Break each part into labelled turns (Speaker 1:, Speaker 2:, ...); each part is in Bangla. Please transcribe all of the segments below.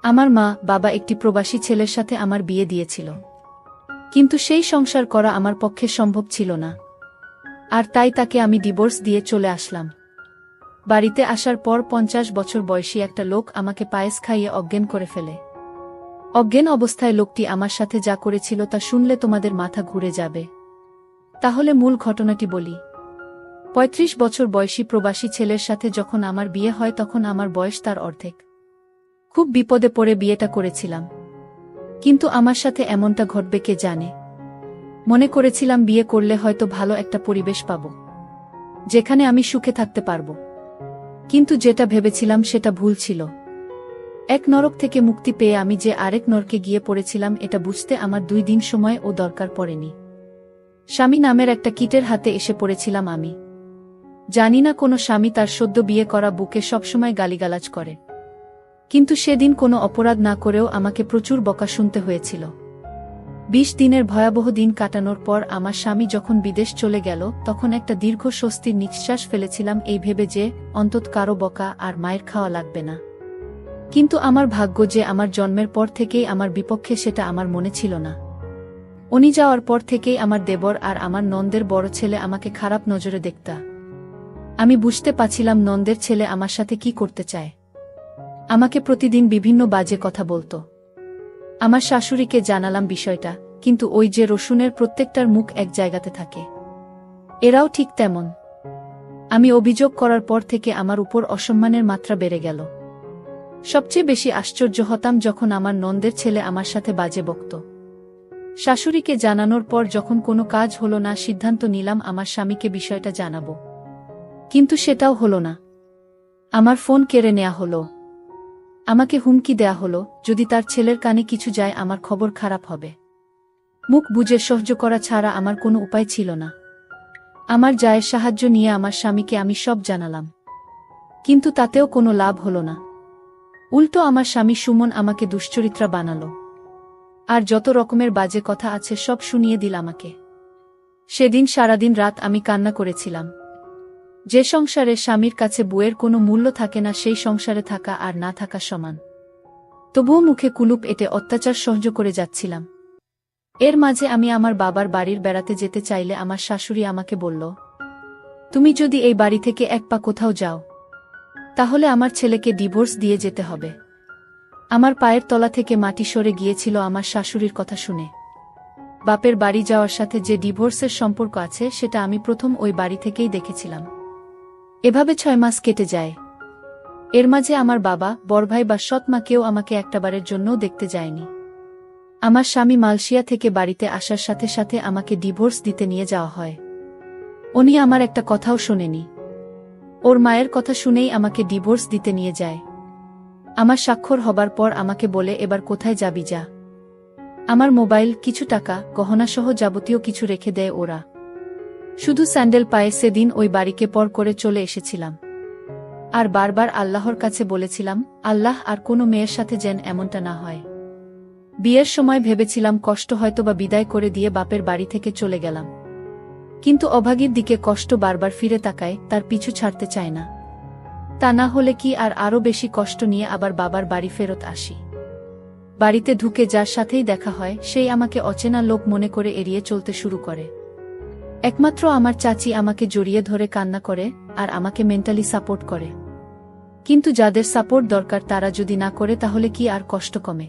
Speaker 1: আমার মা বাবা একটি প্রবাসী ছেলের সাথে আমার বিয়ে দিয়েছিল, কিন্তু সেই সংসার করা আমার পক্ষে সম্ভব ছিল না, আর তাই তাকে আমি ডিভোর্স দিয়ে চলে আসলাম। বাড়িতে আসার পর 50 বছর বয়সী একটা লোক আমাকে পায়েস খাইয়ে অজ্ঞান করে ফেলে। অজ্ঞান অবস্থায় লোকটি আমার সাথে যা করেছিল তা শুনলে তোমাদের মাথা ঘুরে যাবে। তাহলে মূল ঘটনাটি বলি। 35 বছর বয়সী প্রবাসী ছেলের সাথে যখন আমার বিয়ে হয় তখন আমার বয়স তার অর্ধেক। খুব বিপদে পড়ে বিয়েটা করেছিলাম, কিন্তু আমার সাথে এমনটা ঘটবে কে জানে। মনে করেছিলাম বিয়ে করলে হয়তো ভালো একটা পরিবেশ পাব, যেখানে আমি সুখে থাকতে পারব, কিন্তু যেটা ভেবেছিলাম সেটা ভুল ছিল। এক নরক থেকে মুক্তি পেয়ে আমি যে আরেক নরকে গিয়ে পড়েছিলাম এটা বুঝতে আমার 2 দিন সময় ও দরকার পড়েনি। স্বামী নামের একটা কীটের হাতে এসে পড়েছিলাম আমি। জানি না কোনো স্বামী তার সদ্য বিয়ে করা বুকে সবসময় গালিগালাজ করে, কিন্তু সেদিন কোনো অপরাধ না করেও আমাকে প্রচুর বকা শুনতে হয়েছিল। 20 দিনের ভয়াবহ দিন কাটানোর পর আমার স্বামী যখন বিদেশ চলে গেল তখন একটা দীর্ঘ স্বস্তির নিঃশ্বাস ফেলেছিলাম এই ভেবে যে অন্তত কারো বকা আর মায়ের খাওয়া লাগবে না। কিন্তু আমার ভাগ্য যে আমার জন্মের পর থেকেই আমার বিপক্ষে সেটা আমার মনে ছিল না। উনি যাওয়ার পর থেকেই আমার দেবর আর আমার নন্দের বড় ছেলে আমাকে খারাপ নজরে দেখতা। আমি বুঝতে পারছিলাম নন্দের ছেলে আমার সাথে কি করতে চায়। আমাকে প্রতিদিন বিভিন্ন বাজে কথা বলতো। আমার শাশুড়িকে জানালাম বিষয়টা, কিন্তু ওই যে রসুনের প্রত্যেকটার মুখ এক জায়গাতে থাকে, এরাও ঠিক তেমন। আমি অভিযোগ করার পর থেকে আমার উপর অসম্মানের মাত্রা বেড়ে গেল। সবচেয়ে বেশি আশ্চর্য হতাম যখন আমার নন্দের ছেলে আমার সাথে বাজে বকত। শাশুড়িকে জানানোর পর যখন কোনো কাজ হলো না সিদ্ধান্ত নিলাম আমার স্বামীকে বিষয়টা জানাবো, কিন্তু সেটাও হলো না। আমার ফোন কেড়ে নেওয়া হলো। আমাকে হুমকি দেয়া হলো যদি তার ছেলের কানে কিছু যায় আমার খবর খারাপ হবে। মুখ বুজে সহ্য করা ছাড়া আমার কোনো উপায় ছিল না। আমার জায়ের সাহায্য নিয়ে আমার স্বামীকে আমি সব জানালাম, কিন্তু তাতেও কোনো লাভ হলো না। উল্টো আমার স্বামী সুমন আমাকে দুশ্চরিত্রা বানালো, আর যত রকমের বাজে কথা আছে সব শুনিয়ে দিল আমাকে। সেদিন সারাদিন রাত আমি কান্না করেছিলাম। যে সংসারে স্বামীর কাছে বউয়ের কোনো মূল্য থাকে না সেই সংসারে থাকা আর না থাকা সমান। তবুও মুখে কুলুপ এঁটে অত্যাচার সহ্য করে যাচ্ছিলাম। এর মাঝে আমি আমার বাবার বাড়ির বেড়াতে যেতে চাইলে আমার শাশুড়ি আমাকে বলল, তুমি যদি এই বাড়ি থেকে এক পা কোথাও যাও তাহলে আমার ছেলেকে ডিভোর্স দিয়ে যেতে হবে। আমার পায়ের তলা থেকে মাটি সরে গিয়েছিল আমার শাশুড়ির কথা শুনে। বাপের বাড়ি যাওয়ার সাথে যে ডিভোর্সের সম্পর্ক আছে সেটা আমি প্রথম ওই বাড়ি থেকেই দেখেছিলাম। এভাবে 6 মাস কেটে যায়। এর মাঝে আমার বাবা, বড়ভাই বা সৎমা কেউ আমাকে একটাবারের জন্যও দেখতে যায়নি। আমার স্বামী মালয়েশিয়া থেকে বাড়িতে আসার সাথে সাথে আমাকে ডিভোর্স দিতে নিয়ে যাওয়া হয়। উনি আমার একটা কথাও শোনেনি। ওর মায়ের কথা শুনেই আমাকে ডিভোর্স দিতে নিয়ে যায়। আমার স্বাক্ষর হবার পর আমাকে বলে এবার কোথায় যাবি যা। আমার মোবাইল, কিছু টাকা, গহনাসহ যাবতীয় কিছু রেখে দেয় ওরা। শুধু স্যান্ডেল পায়ে সেদিন ওই বাড়িকে পর করে চলে এসেছিলাম। আর বারবার আল্লাহর কাছে বলেছিলাম, আল্লাহ আর কোনো মেয়ের সাথে যেন এমনটা না হয়। বিয়ের সময় ভেবেছিলাম কষ্ট হয়তোবা বিদায় করে দিয়ে বাপের বাড়ি থেকে চলে গেলাম, কিন্তু অভাগীর দিকে কষ্ট বারবার ফিরে তাকায়, তার পিছু ছাড়তে চায় না। তা না হলে কি আর আরও বেশি কষ্ট নিয়ে আবার বাবার বাড়ি ফেরত আসি। বাড়িতে ঢুকে যার সাথেই দেখা হয় সেই আমাকে অচেনা লোক মনে করে এড়িয়ে চলতে শুরু করে। একমাত্র আমার চাচি আমাকে জড়িয়ে ধরে কান্না করে আর আমাকে মেন্টালি সাপোর্ট করে। কিন্তু যাদের সাপোর্ট দরকার তারা যদি না করে তাহলে কি আর কষ্ট কমে?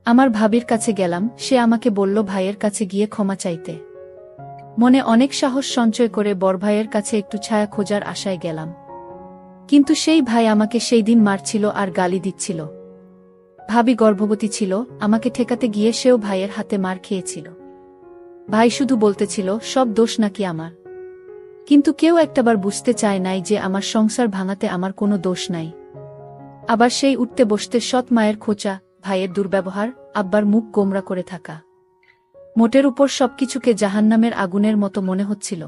Speaker 1: আমার ভাবির কাছে গেলাম, সে আমাকে বলল ভাইয়ের কাছে গিয়ে ক্ষমা চাইতে। মনে অনেক সাহস সঞ্চয় করে বড় ভাইয়ের কাছে একটু ছায়া খোঁজার আশায় গেলাম, কিন্তু সেই ভাই আমাকে সেই দিন মারছিল আর গালি দিচ্ছিল। ভাবি গর্ভবতী ছিল, আমাকে ঠেকাতে গিয়ে সেও ভাইয়ের হাতে মার খেয়েছিল। ভাই শুধু বলতেছিল সব দোষ নাকি আমার, কিন্তু কেউ একটাবার বুঝতে চায় নাই যে আমার সংসার ভাঙাতে আমার কোনো দোষ নাই। আবার সেই উঠতে বসতে সৎ মায়ের খোঁচা, ভাইয়ের দুর্ব্যবহার, আব্বার মুখ গোমরা করে থাকা, মোটের উপর সবকিছুকে জাহান্নামের আগুনের মতো মনে হচ্ছিল।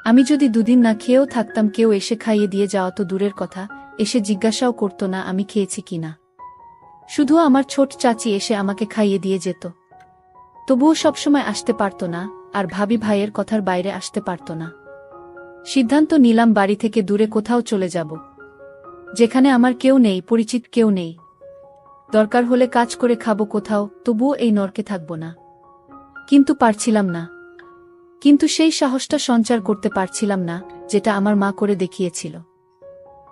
Speaker 1: আমি যদি 2 দিন না খেয়েও থাকতাম কেউ এসে খাইয়ে দিয়ে যাওয়া তো দূরের কথা, এসে জিজ্ঞাসাও করত না আমি খেয়েছি কিনা। শুধু আমার ছোট চাচি এসে আমাকে খাইয়ে দিয়ে যেত। তবুও সবসময় আসতে পারত না, আর ভাবি ভাইয়ের কথার বাইরে আসতে পারত না। সিদ্ধান্ত নিলাম বাড়ি থেকে দূরে কোথাও চলে যাব, যেখানে আমার কেউ নেই, পরিচিত কেউ নেই। দরকার হলে কাজ করে খাবো কোথাও, তবুও এই নরকে থাকব না। কিন্তু পারছিলাম না। কিন্তু সেই সাহসটা সঞ্চার করতে পারছিলাম না, যেটা আমার মা করে দেখিয়েছিল।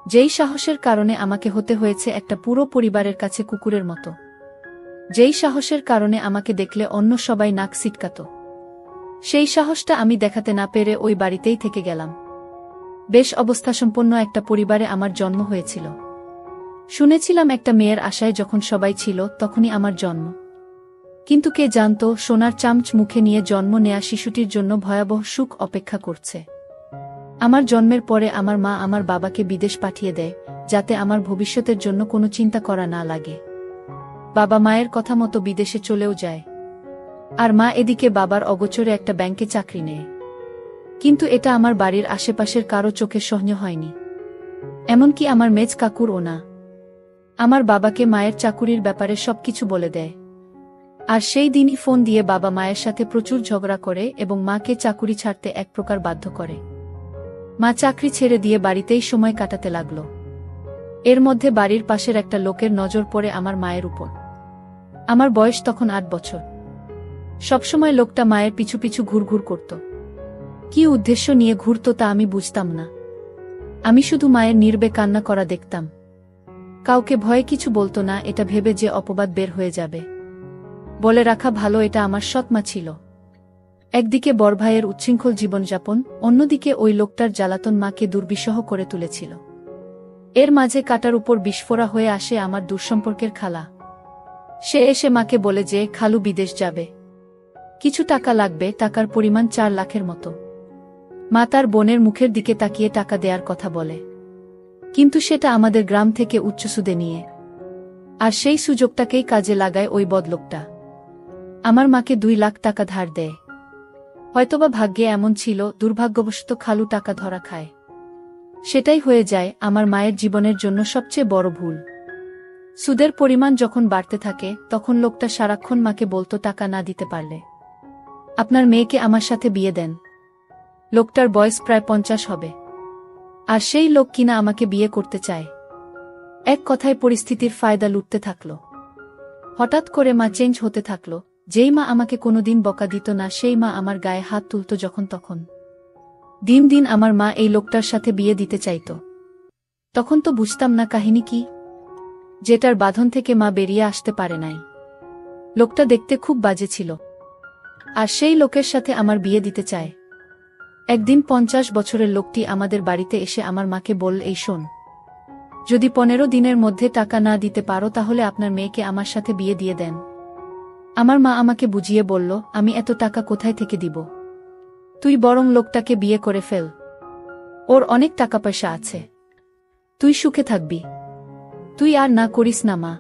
Speaker 1: যেই সাহসের কারণে আমাকে হতে হয়েছে একটা পুরো পরিবারের কাছে কুকুরের মতো। যেই সাহসের কারণে আমাকে দেখলে অন্য সবাই নাক সিটকাত। সেই সাহসটা আমি দেখাতে না পেরে ওই বাড়িতেই থেকে গেলাম। বেশ অবস্থাসম্পন্ন একটা পরিবারে আমার জন্ম হয়েছিল। শুনেছিলাম একটা মেয়ের আশায় যখন সবাই ছিল তখনই আমার জন্ম। কিন্তু কে জানত সোনার চামচ মুখে নিয়ে জন্ম নেয়া শিশুটির জন্য ভয়াবহ সুখ অপেক্ষা করছে। আমার জন্মের পরে আমার মা আমার বাবাকে বিদেশ পাঠিয়ে দেয়, যাতে আমার ভবিষ্যতের জন্য কোনো চিন্তা করা না লাগে। বাবা মায়ের কথা মতো বিদেশে চলেও যায়। আর মা এদিকে বাবার অগোচরে একটা ব্যাংকে চাকরি নেয়। কিন্তু এটা আমার বাড়ির আশেপাশের কারো চোখে সহ্য হয়নি, এমনকি আমার মেজ কাকুরও না। আমার বাবাকে মায়ের চাকুরির ব্যাপারে সবকিছু বলে দেয়। আর সেই দিনই ফোন দিয়ে বাবা মায়ের সাথে প্রচুর ঝগড়া করে এবং মাকে চাকুরি ছাড়তে এক প্রকার বাধ্য করে। মা চাকরি ছেড়ে দিয়ে বাড়িতেই সময় কাটাতে লাগল। এর মধ্যে বাড়ির পাশের একটা লোকের নজর পড়ে আমার মায়ের উপর। আমার বয়স তখন 8 বছর। সবসময় লোকটা মায়ের পিছু পিছু ঘুরঘুর করত। কি উদ্দেশ্য নিয়ে ঘুরত তা আমি বুঝতাম না। আমি শুধু মায়ের নির্বে কান্না করা দেখতাম। কাউকে ভয়ে কিছু বলতো না, এটা ভেবে যে অপবাদ বের হয়ে যাবে। বলে রাখা ভালো, এটা আমার সৎ মা ছিল। একদিকে বড় ভাইয়ের উচ্ছৃঙ্খল জীবনযাপন, অন্যদিকে ওই লোকটার জ্বালাতন মাকে দুর্বিষহ করে তুলেছিল। এর মাঝে কাটার উপর বিস্ফোরা হয়ে আসে আমার দূরসম্পর্কের খালা। সে এসে মাকে বলে যে খালু বিদেশ যাবে, কিছু টাকা লাগবে, টাকার পরিমাণ 4 লাখের মতো। মা তার বোনের মুখের দিকে তাকিয়ে টাকা দেওয়ার কথা বলে, কিন্তু সেটা আমাদের গ্রাম থেকে উচ্চ সুদে নিয়ে। আর সেই সুযোগটাকেই কাজে লাগায় ওই বদলোকটা। আমার মাকে 2 লাখ টাকা ধার দেয়। হয়তোবা ভাগ্যে এমন ছিল, দুর্ভাগ্যবশত খালু টাকা ধরা খায়। সেটাই হয়ে যায় আমার মায়ের জীবনের জন্য সবচেয়ে বড় ভুল। সুদের পরিমাণ যখন বাড়তে থাকে তখন লোকটা সারাক্ষণ মাকে বলতো টাকা না দিতে পারলে আপনার মেয়েকে আমার সাথে বিয়ে দেন। লোকটার বয়স প্রায় 50 হবে। আর সেই লোক কিনা আমাকে বিয়ে করতে চায়। এক কথায় পরিস্থিতির ফায়দা লুটতে থাকল। হঠাৎ করে মা চেঞ্জ হতে থাকল। যেই মা আমাকে কোনোদিন বকা দিত না, সেই মা আমার গায়ে হাত তুলত যখন তখন। দিন দিন আমার মা এই লোকটার সাথে বিয়ে দিতে চাইত। তখন তো বুঝতাম না কাহিনী কি, যেটার বাঁধন থেকে মা বেরিয়ে আসতে পারে নাই। লোকটা দেখতে খুব বাজে ছিল, আর সেই লোকের সাথে আমার বিয়ে দিতে চায়। একদিন 50 বছরের লোকটি আমাদের বাড়িতে এসে আমার মাকে বলল, এই শোন, যদি 15 দিনের মধ্যে টাকা না দিতে পারো তাহলে আপনার মেয়েকে আমার সাথে বিয়ে দিয়ে দেন। আমার মা আমাকে বুঝিয়ে বলল, আমি এত টাকা কোথায় থেকে দিব? তুই বরং লোকটাকে বিয়ে করে ফেল, ওর অনেক টাকা পয়সা আছে, তুই সুখে থাকবি। তুই আর না করিস না মা।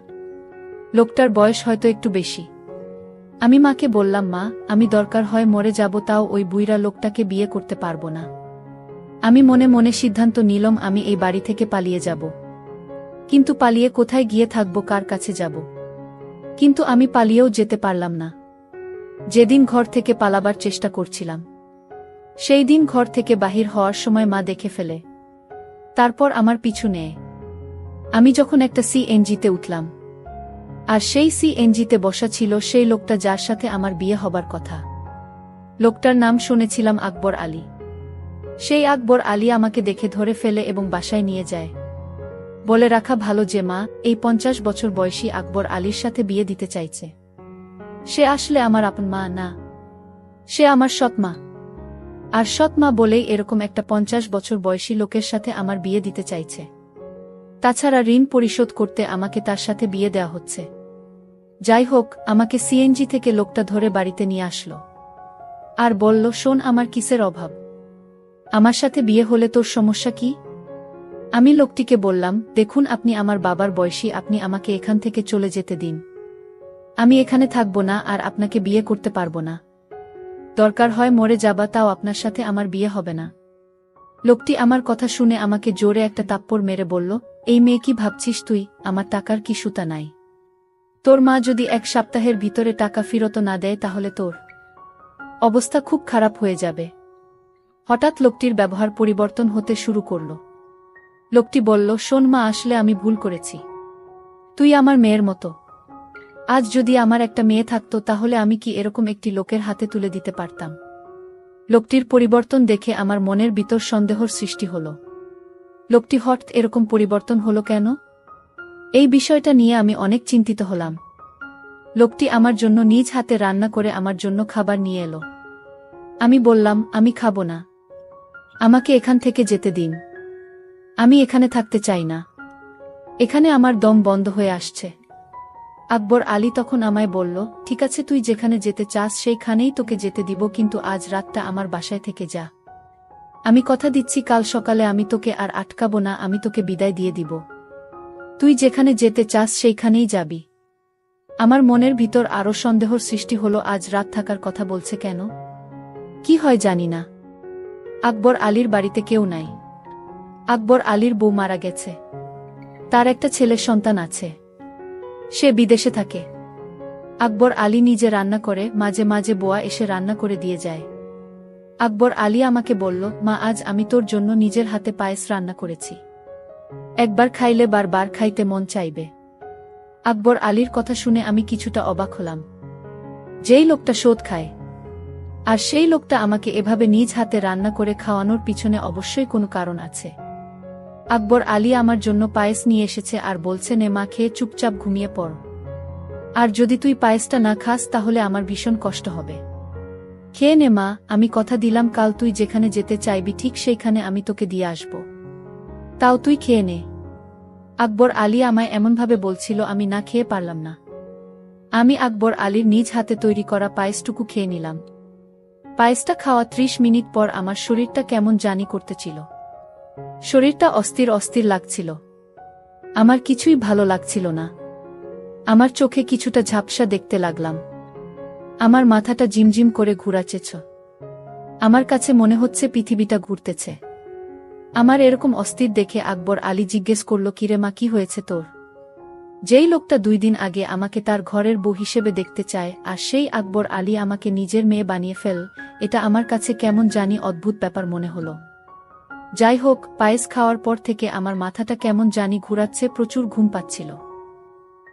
Speaker 1: লোকটার বয়স হয়তো একটু বেশি। আমি মাকে বললাম, মা, আমি দরকার হয় মরে যাব, তাও ওই বুইড়া লোকটাকে বিয়ে করতে পারবো না। আমি মনে মনে সিদ্ধান্ত নিলাম আমি এই বাড়ি থেকে পালিয়ে যাব। কিন্তু পালিয়ে কোথায় গিয়ে থাকবো, কার কাছে যাব? কিন্তু আমি পালিয়েও যেতে পারলাম না। যেদিন ঘর থেকে পালাবার চেষ্টা করছিলাম, সেই দিন ঘর থেকে বাহির হওয়ার সময় মা দেখে ফেলে। তারপর আমার পিছু নেয়। আমি যখন একটা সিএনজিতে উঠলাম, আর সেই সিএনজিতে বসা ছিল সেই লোকটা যার সাথে আমার বিয়ে হবার কথা। লোকটার নাম শুনেছিলাম আকবর আলী। সেই আকবর আলী আমাকে দেখে ধরে ফেলে এবং বাসায় নিয়ে যায়। বলে রাখা ভালো যে মা এই 50 বছর বয়সী আকবর আলীর সাথে বিয়ে দিতে চাইছে। সে আসলে আমার আপন মা না, সে আমার সৎমা। আর সৎমা বলেই এরকম একটা 50 বছর বয়সী লোকের সাথে আমার বিয়ে দিতে চাইছে। তাছাড়া ঋণ পরিশোধ করতে আমাকে তার সাথে বিয়ে দেওয়া হচ্ছে। যাই হোক, আমাকে সিএনজি থেকে লোকটা ধরে বাড়িতে নিয়ে আসলো আর বলল, শোন, আমার কিসের অভাব? আমার সাথে বিয়ে হলে তোর সমস্যা কি? আমি লোকটিকে বললাম, দেখুন, আপনি আমার বাবার বয়সী, আপনি আমাকে এখান থেকে চলে যেতে দিন। আমি এখানে থাকব না আর আপনাকে বিয়ে করতে পারবো না। দরকার হয় মরে যাবা, তাও আপনার সাথে আমার বিয়ে হবে না। লোকটি আমার কথা শুনে আমাকে জোরে একটা তাপ্পড় মেরে বলল, এই মেয়ে, কি ভাবছিস তুই? আমার টাকার কি সুতা নাই? তোর মা যদি 1 সপ্তাহের ভিতরে টাকা ফেরত না দেয় তাহলে তোর অবস্থা খুব খারাপ হয়ে যাবে। হঠাৎ লোকটির ব্যবহার পরিবর্তন হতে শুরু করল। লোকটি বলল, শোন মা, আসলে আমি ভুল করেছি। তুই আমার মেয়ের মতো, আজ যদি আমার একটা মেয়ে থাকতো তাহলে আমি কি এরকম একটি লোকের হাতে তুলে দিতে পারতাম? লোকটির পরিবর্তন দেখে আমার মনের ভিতর সন্দেহর সৃষ্টি হল। লোকটি হঠাৎ এরকম পরিবর্তন হলো কেন? এই বিষয়টা নিয়ে আমি অনেক চিন্তিত হলাম। লোকটি আমার জন্য নিজ হাতে রান্না করে আমার জন্য খাবার নিয়ে এলো। আমি বললাম, আমি খাবো না, আমাকে এখান থেকে যেতে দিন, আমি এখানে থাকতে চাই না, এখানে আমার দম বন্ধ হয়ে আসছে। আকবর আলী তখন আমায় বলল, ঠিক আছে, তুই যেখানে যেতে চাস সেইখানেই তোকে যেতে দিব, কিন্তু আজ রাতটা আমার বাসায় থেকে যা। আমি কথা দিচ্ছি কাল সকালে আমি তোকে আর আটকাবো না, আমি তোকে বিদায় দিয়ে দিব। তুই যেখানে যেতে চাস সেইখানেই যাবি। আমার মনের ভিতর আরো সন্দেহর সৃষ্টি হলো, আজ রাত থাকার কথা বলছে কেন? কি হয় জানি না। আকবর আলীর বাড়িতে কেউ নাই। আকবর আলীর বউ মারা গেছে। তার একটা ছেলের সন্তান আছে, সে বিদেশে থাকে। আকবর আলী নিজে রান্না করে, মাঝে মাঝে বোয়া এসে রান্না করে দিয়ে যায়। আকবর আলী আমাকে বলল, মা, আজ আমি তোর জন্য নিজের হাতে পায়েস রান্না করেছি, একবার খাইলে বারবার খাইতে মন চাইবে। আকবর আলীর কথা শুনে আমি কিছুটা অবাক হলাম। যেই লোকটা শোধ খায়, আর সেই লোকটা আমাকে এভাবে নিজ হাতে রান্না করে খাওয়ানোর পিছনে অবশ্যই কোনো কারণ আছে। আকবর আলী আমার জন্য পায়েস নিয়ে এসেছে আর বলছে, নে মা, খেয়ে চুপচাপ ঘুমিয়ে পড়। আর যদি তুই পায়েসটা না খাস তাহলে আমার ভীষণ কষ্ট হবে। খেয়ে নে মা, আমি কথা দিলাম কাল তুই যেখানে যেতে চাইবি ঠিক সেইখানে আমি তোকে দিয়ে আসব। তাও তুই খেয়ে নে। আকবর আলী আমায় এমনভাবে বলছিল, আমি না খেয়ে পারলাম না। আমি আকবর আলীর নিজ হাতে তৈরি করা পায়েসটুকু খেয়ে নিলাম। পায়েসটা খাওয়া 30 মিনিট পর আমার শরীরটা কেমন জানি করতেছিল। শরীরটা অস্থির অস্থির লাগছিল। আমার কিছুই ভালো লাগছিল না। আমার চোখে কিছুটা ঝাপসা দেখতে লাগলাম। আমার মাথাটা জিমজিম করে ঘুরাচ্ছেছ। আমার কাছে মনে হচ্ছে পৃথিবীটা ঘুরতেছে। আমার এরকম অস্থির দেখে আকবর আলী জিজ্ঞেস করল, কিরে মা, কি হয়েছে তোর? যেই লোকটা 2 দিন আগে আমাকে তার ঘরের বউ হিসেবে দেখতে চায়, আর সেই আকবর আলী আমাকে নিজের মেয়ে বানিয়ে ফেল, এটা আমার কাছে কেমন জানি অদ্ভুত ব্যাপার মনে হলো। যাই হোক, পায়েস খাওয়ার পর থেকে আমার মাথাটা কেমন জানি ঘুরাচ্ছে, প্রচুর ঘুম পাচ্ছিল।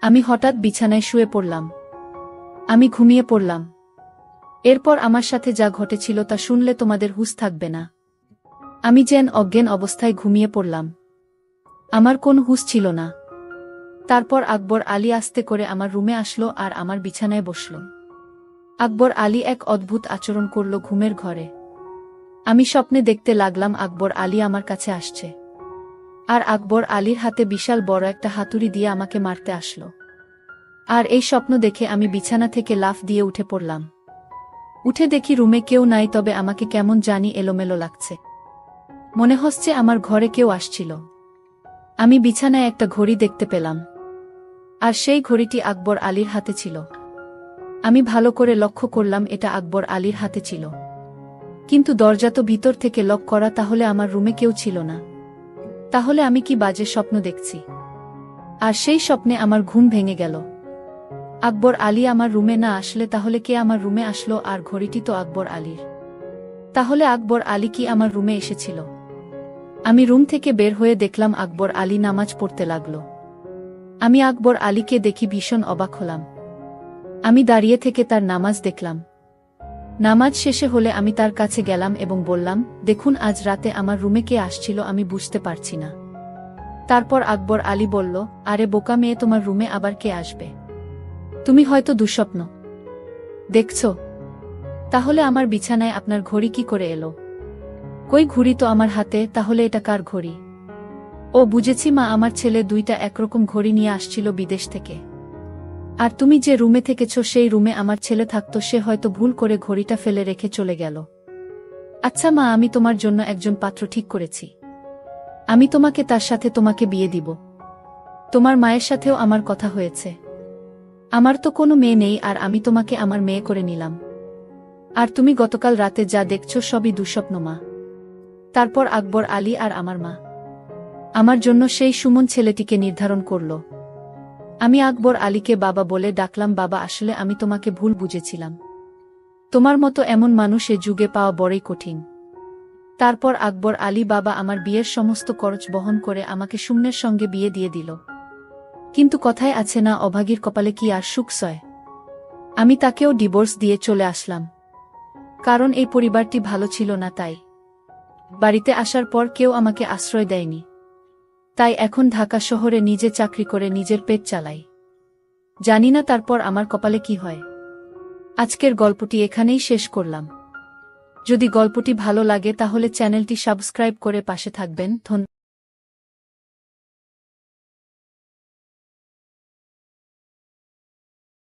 Speaker 1: আমি হঠাৎ বিছানায় শুয়ে পড়লাম। আমি ঘুমিয়ে পড়লাম। এরপর আমার সাথে যা ঘটেছিল তা শুনলে তোমাদের হুঁশ থাকবে না। আমি যেন অজ্ঞান অবস্থায় ঘুমিয়ে পড়লাম। আমার কোনো হুঁশ ছিল না। তারপর আকবর আলী আস্তে করে আমার রুমে আসলো আর আমার বিছানায় বসল। আকবর আলী এক অদ্ভুত আচরণ করল ঘুমের ঘরে। আমি স্বপ্নে দেখতে লাগলাম আকবর আলী আমার কাছে আসছে, আর আকবর আলীর হাতে বিশাল বড় একটা হাতুড়ি দিয়ে আমাকে মারতে আসলো। আর এই স্বপ্ন দেখে আমি বিছানা থেকে লাফ দিয়ে উঠে পড়লাম। উঠে দেখি রুমে কেউ নাই, তবে আমাকে কেমন জানি এলোমেলো লাগছে। মনে হচ্ছে আমার ঘরে কেউ আসছিল। আমি বিছানায় একটা ঘড়ি দেখতে পেলাম, আর সেই ঘড়িটি আকবর আলীর হাতে ছিল। আমি ভালো করে লক্ষ্য করলাম এটা আকবর আলীর হাতে ছিল, কিন্তু দরজা তো ভিতর থেকে লক করা, তাহলে আমার রুমে কেউ ছিল না। তাহলে আমি কি বাজে স্বপ্ন দেখছি? আর সেই স্বপ্নে আমার ঘুম ভেঙে গেল। আকবর আলী আমার রুমে না আসলে তাহলে কে আমার রুমে আসলো? আর ঘড়িটি তো আকবর আলীর। তাহলে আকবর আলী কি আমার রুমে এসেছিল? আমি রুম থেকে বের হয়ে দেখলাম আকবর আলী নামাজ পড়তে লাগল। আমি আকবর আলীকে দেখি ভীষণ অবাক হলাম। আমি দাঁড়িয়ে থেকে তার নামাজ দেখলাম। নামাজ শেষে হলে আমি তার কাছে গেলাম এবং বললাম, দেখুন, আজ রাতে আমার রুমে কে আসছিল আমি বুঝতে পারছি না। তারপর আকবর আলী বলল, আরে বোকা মেয়ে, তোমার রুমে আবার কে আসবে? তুমি হয়তো দুঃস্বপ্ন দেখছ। তাহলে আমার বিছানায় আপনার ঘড়ি কি করে এলো? কই, ঘড়ি তো আমার হাতে, তাহলে এটা কার ঘড়ি? ও বুঝেছি মা, আমার ছেলে 2টা একরকম ঘড়ি নিয়ে আসছিল বিদেশ থেকে। আর তুমি যে রুমে থেকেছ সেই রুমে আমার ছেলে থাকতো, সে হয়তো ভুল করে ঘড়িটা ফেলে রেখে চলে গেল। আচ্ছা মা, আমি তোমার জন্য একজন পাত্র ঠিক করেছি। আমি তোমাকে তার সাথে তোমাকে বিয়ে দিব। তোমার মায়ের সাথেও আমার কথা হয়েছে। আমার তো কোনো মেয়ে নেই, আর আমি তোমাকে আমার মেয়ে করে নিলাম। আর তুমি গতকাল রাতে যা দেখছো সবই দুঃস্বপ্ন মা। তারপর আকবর আলী আর আমার মা আমার জন্য সেই সুমন ছেলেটিকে নির্ধারণ করল। আমি আকবর আলীকে বাবা বলে ডাকলাম। বাবা, আসলে আমি তোমাকে ভুল বুঝেছিলাম। তোমার মতো এমন মানুষ এ যুগে পাওয়া বড়ই কঠিন। তারপর আকবর আলী বাবা আমার বিয়ের সমস্ত খরচ বহন করে আমাকে সুমনের সঙ্গে বিয়ে দিয়ে দিল। কিন্তু কথায় আছে না, অভাগীর কপালে কি আর সুখ সয়। আমি তাকেও ডিভোর্স দিয়ে চলে আসলাম, কারণ এই পরিবারটি ভালো ছিল না। তাই বাড়িতে আসার পর কেউ আমাকে আশ্রয় দেয়নি। তাই এখন ঢাকা শহরে নিজে চাকরি করে নিজের পেট চালাই। জানি না তারপর আমার কপালে কি হয়। আজকের গল্পটি এখানেই শেষ করলাম। যদি গল্পটি ভালো লাগে তাহলে চ্যানেলটি সাবস্ক্রাইব করে পাশে থাকবেন। ধন্যবাদ।